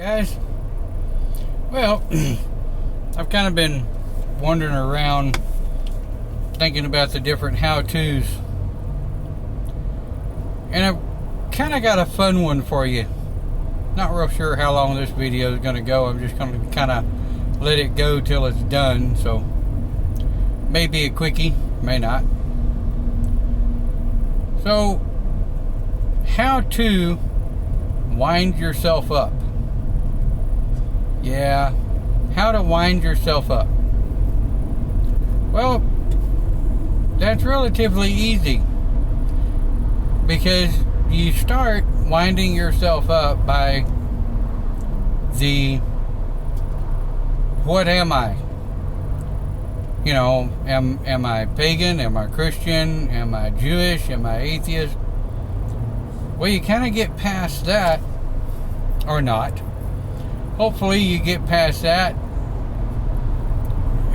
Guys, well, I've kind of been wandering around thinking about the different how-tos, and I've kind of got a fun one for you. Not real sure how long this video is going to go. I'm just going to kind of let it go till it's done, so maybe a quickie, may not. So, how to wind yourself up. Yeah, how to wind yourself up. Well, that's relatively easy, because you start winding yourself up by the what am I? You know, am I pagan? Am I Christian? Am I Jewish? Am I atheist? Well, you kind of get past that, or not. Hopefully you get past that,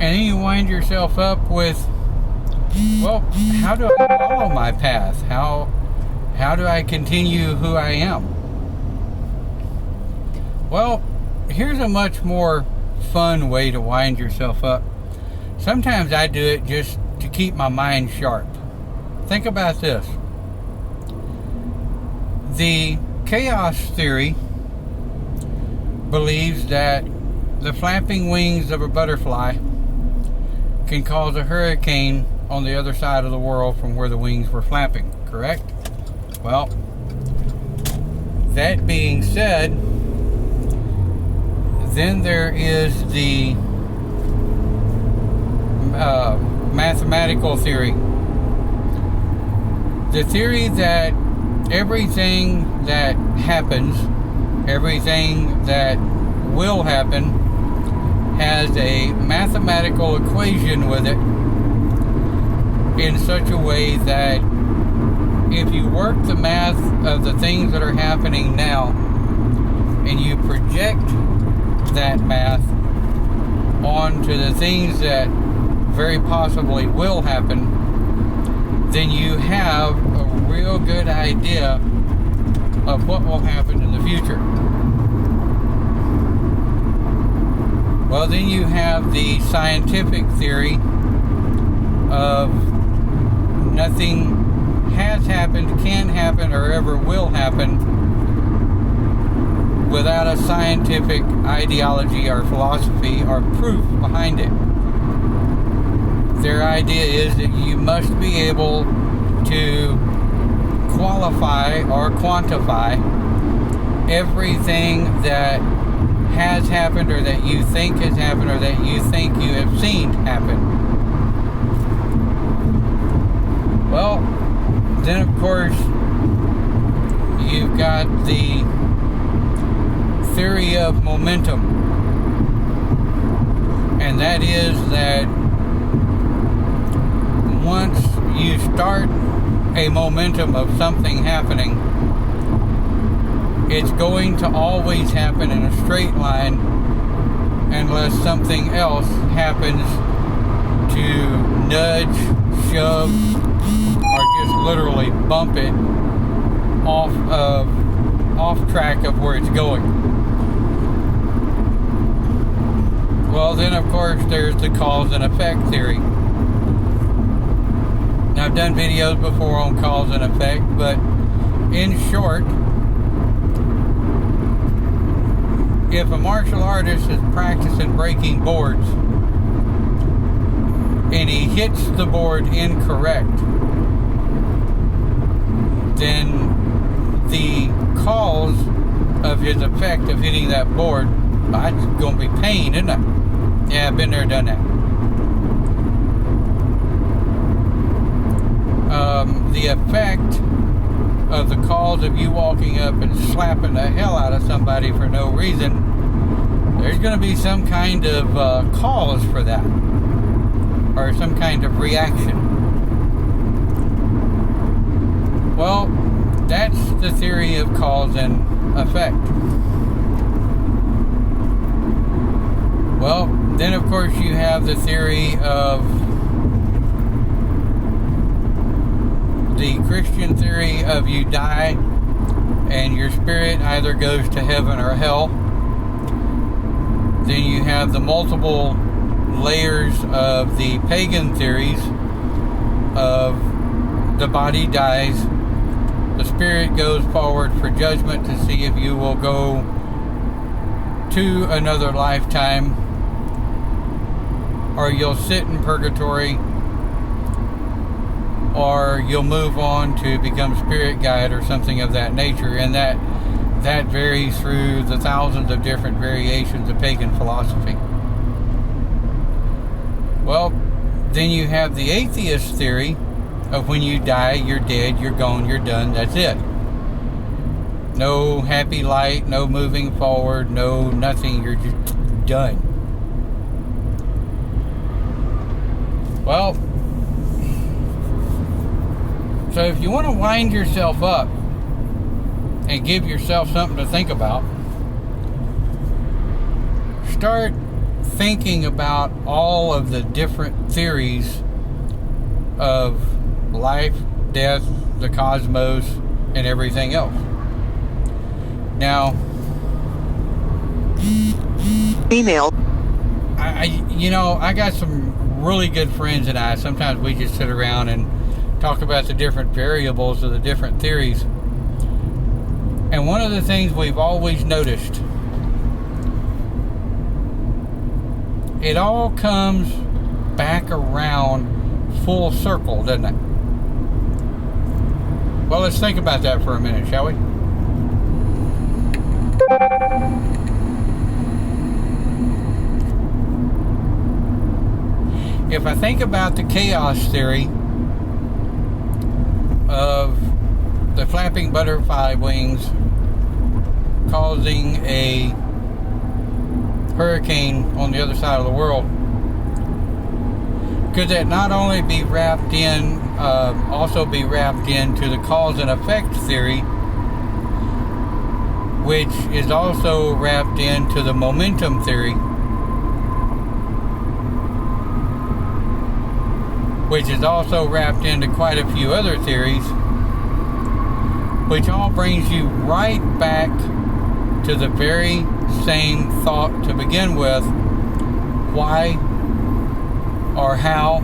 and then you wind yourself up with, well, how do I follow my path? How do I continue who I am? Well, here's a much more fun way to wind yourself up. Sometimes I do it just to keep my mind sharp. Think about this. The chaos theory believes that the flapping wings of a butterfly can cause a hurricane on the other side of the world from where the wings were flapping, correct? Well, that being said, then there is the mathematical theory. The theory that everything that happens, everything that will happen, has a mathematical equation with it in such a way that if you work the math of the things that are happening now and you project that math onto the things that very possibly will happen, then you have a real good idea of what will happen in the future. Well, then you have the scientific theory of nothing has happened, can happen, or ever will happen without a scientific ideology or philosophy or proof behind it. Their idea is that you must be able to qualify or quantify everything that has happened, or that you think has happened, or that you think you have seen happen. Well, then of course you've got the theory of momentum, and that is that once you start a momentum of something happening, it's going to always happen in a straight line unless something else happens to nudge, shove, or just literally bump it off track of where it's going. Well, then of course there's the cause and effect theory. Now, I've done videos before on cause and effect, but in short, if a martial artist is practicing breaking boards and he hits the board incorrect, then the cause of his effect of hitting that board, it's going to be pain, isn't it? Yeah, I've been there, done that. The effect of the cause of you walking up and slapping the hell out of somebody for no reason, there's going to be some kind of cause for that, or some kind of reaction. Well, that's the theory of cause and effect. Well, then of course you have the theory of the Christian theory of you die and your spirit either goes to heaven or hell, Then you have the multiple layers of the pagan theories of the body dies, the spirit goes forward for judgment to see if you will go to another lifetime, or you'll sit in purgatory, or you'll move on to become spirit guide or something of that nature. And that varies through the thousands of different variations of pagan philosophy. Well, then you have the atheist theory of when you die, you're dead, you're gone, you're done, that's it. No happy light, no moving forward, no nothing, you're just done. Well, so if you want to wind yourself up and give yourself something to think about, start thinking about all of the different theories of life, death, the cosmos, and everything else. Now, email. I got some really good friends, and sometimes we just sit around and talk about the different variables of the different theories. And one of the things we've always noticed, it all comes back around full circle, doesn't it? Well, let's think about that for a minute, shall we? If I think about the chaos theory of the flapping butterfly wings causing a hurricane on the other side of the world, could that not only be wrapped in, also be wrapped into the cause and effect theory, which is also wrapped into the momentum theory, which is also wrapped into quite a few other theories, which all brings you right back to the very same thought to begin with: why or how.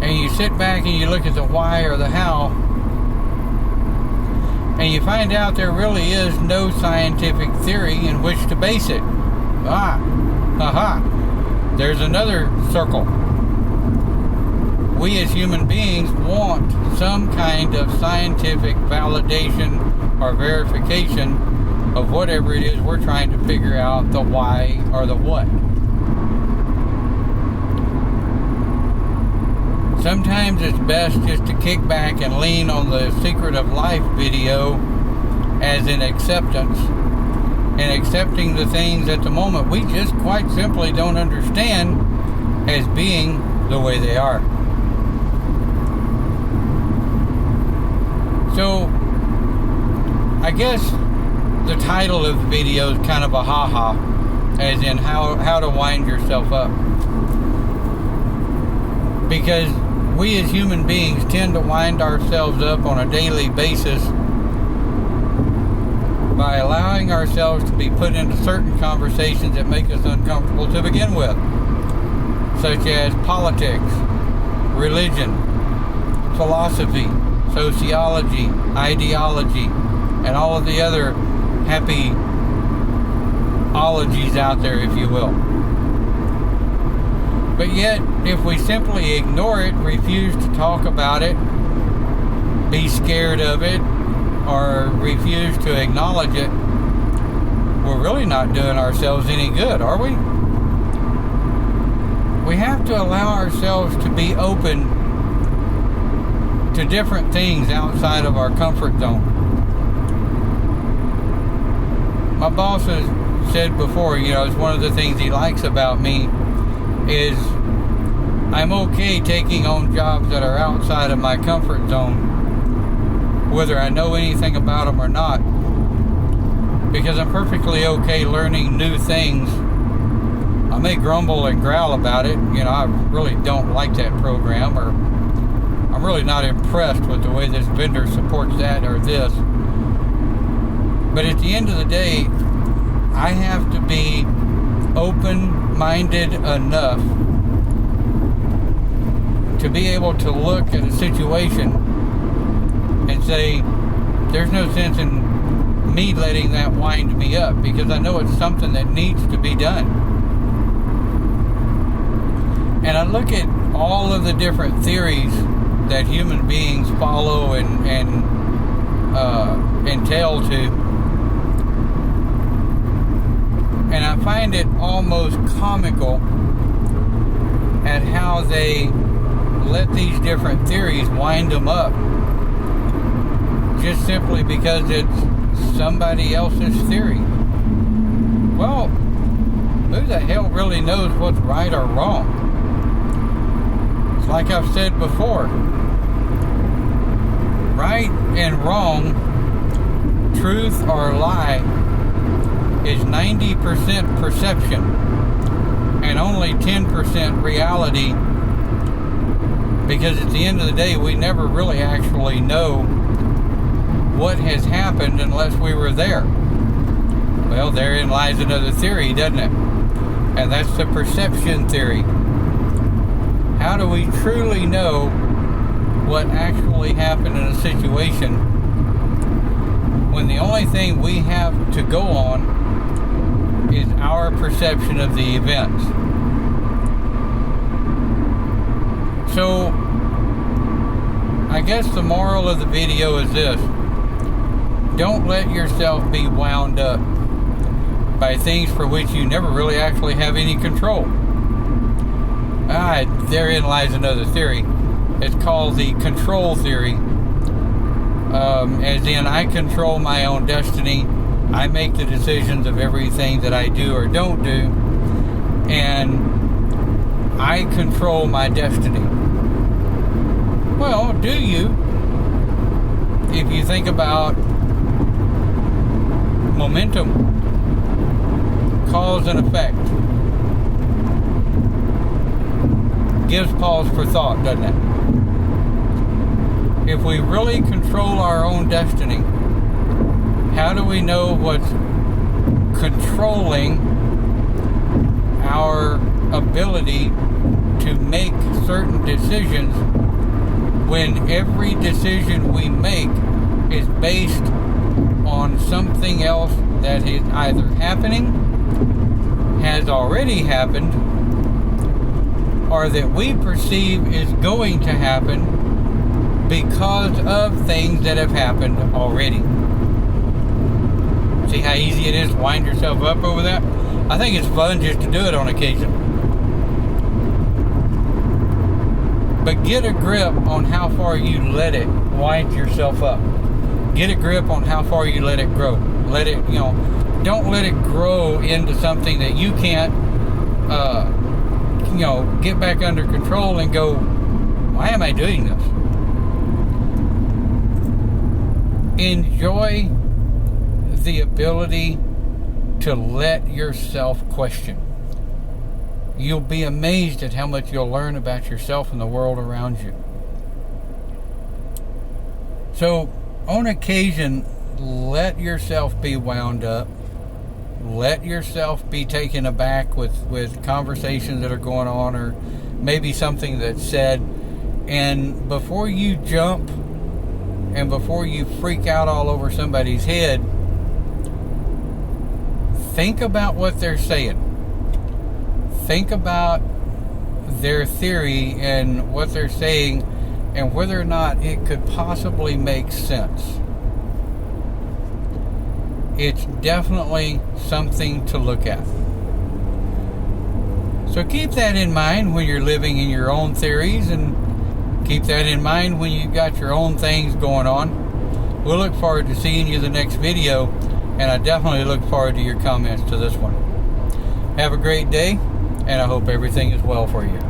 And you sit back and you look at the why or the how, and you find out there really is no scientific theory in which to base it. There's another circle. We as human beings want some kind of scientific validation or verification of whatever it is we're trying to figure out, the why or the what. Sometimes it's best just to kick back and lean on the Secret of Life video as an acceptance, and accepting the things at the moment we just quite simply don't understand as being the way they are. So, I guess the title of the video is kind of a ha-ha, as in how to wind yourself up. Because we as human beings tend to wind ourselves up on a daily basis by allowing ourselves to be put into certain conversations that make us uncomfortable to begin with, such as politics, religion, philosophy, sociology, ideology, and all of the other happy ologies out there, if you will. But yet, if we simply ignore it, refuse to talk about it, be scared of it, or refuse to acknowledge it, we're really not doing ourselves any good, are we? We have to allow ourselves to be open to different things outside of our comfort zone. My boss has said before, it's one of the things he likes about me is I'm okay taking on jobs that are outside of my comfort zone, whether I know anything about them or not, because I'm perfectly okay learning new things. I may grumble and growl about it, I really don't like that program, or I'm really not impressed with the way this vendor supports that or this. But at the end of the day, I have to be open-minded enough to be able to look at a situation and say, there's no sense in me letting that wind me up, because I know it's something that needs to be done. And I look at all of the different theories that human beings follow and entail to, and I find it almost comical at how they let these different theories wind them up just simply because it's somebody else's theory. Well, who the hell really knows what's right or wrong? It's like I've said before, right and wrong, truth or lie, is 90% perception and only 10% reality, because at the end of the day, we never really actually know what has happened unless we were there. Well, therein lies another theory, doesn't it? And that's the perception theory. How do we truly know what actually happened in a situation when the only thing we have to go on is our perception of the events? So, I guess the moral of the video is this: don't let yourself be wound up by things for which you never really actually have any control. Therein lies another theory. It's called the control theory. As in, I control my own destiny. I make the decisions of everything that I do or don't do. And I control my destiny. Well, do you? If you think about momentum, cause and effect, gives pause for thought, doesn't it? If we really control our own destiny, how do we know what's controlling our ability to make certain decisions when every decision we make is based on something else that is either happening, has already happened, or that we perceive is going to happen because of things that have happened already? See how easy it is to wind yourself up over that? I think it's fun just to do it on occasion. But get a grip on how far you let it wind yourself up. Get a grip on how far you let it grow. Let it, don't let it grow into something that you can't, get back under control and go, why am I doing this? Enjoy the ability to let yourself question. You'll be amazed at how much you'll learn about yourself and the world around you. So, on occasion, let yourself be wound up. Let yourself be taken aback with conversations that are going on, or maybe something that's said. And before you jump and before you freak out all over somebody's head, think about what they're saying. Think about their theory and what they're saying, and whether or not it could possibly make sense. It's definitely something to look at. So keep that in mind when you're living in your own theories, and keep that in mind when you've got your own things going on. We'll look forward to seeing you in the next video, and I definitely look forward to your comments to this one. Have a great day, and I hope everything is well for you.